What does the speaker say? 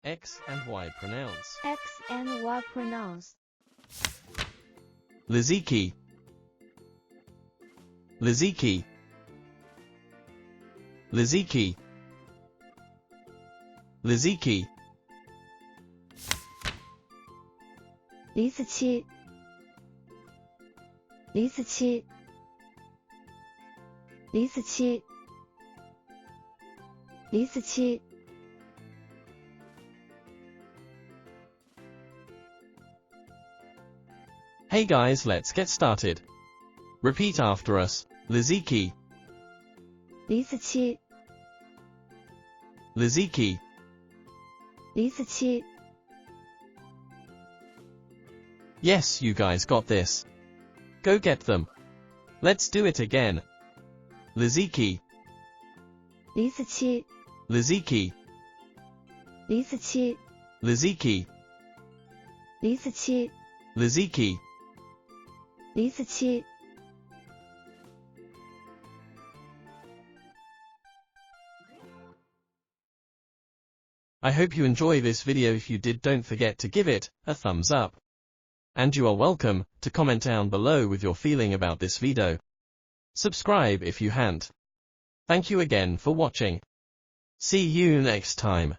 X and Y pronounce. X and Y pronounce. Liziqi. Liziqi. Liziqi. Liziqi. Liziqi. Liziqi. Liziqi. Liziqi. Hey guys, let's get started. Repeat after us. Liziqi. Liziqi. Liziqi. Liziqi. Yes, you guys got this. Go get them. Let's do it again. Liziqi. Liziqi. Liziqi. Liziqi. Liziqi. Liziqi. Liziqi. Liziqi. I hope you enjoy this video. If you did, don't forget to give it a thumbs up. And you are welcome to comment down below with your feeling about this video. Subscribe if you haven't. Thank you again for watching. See you next time.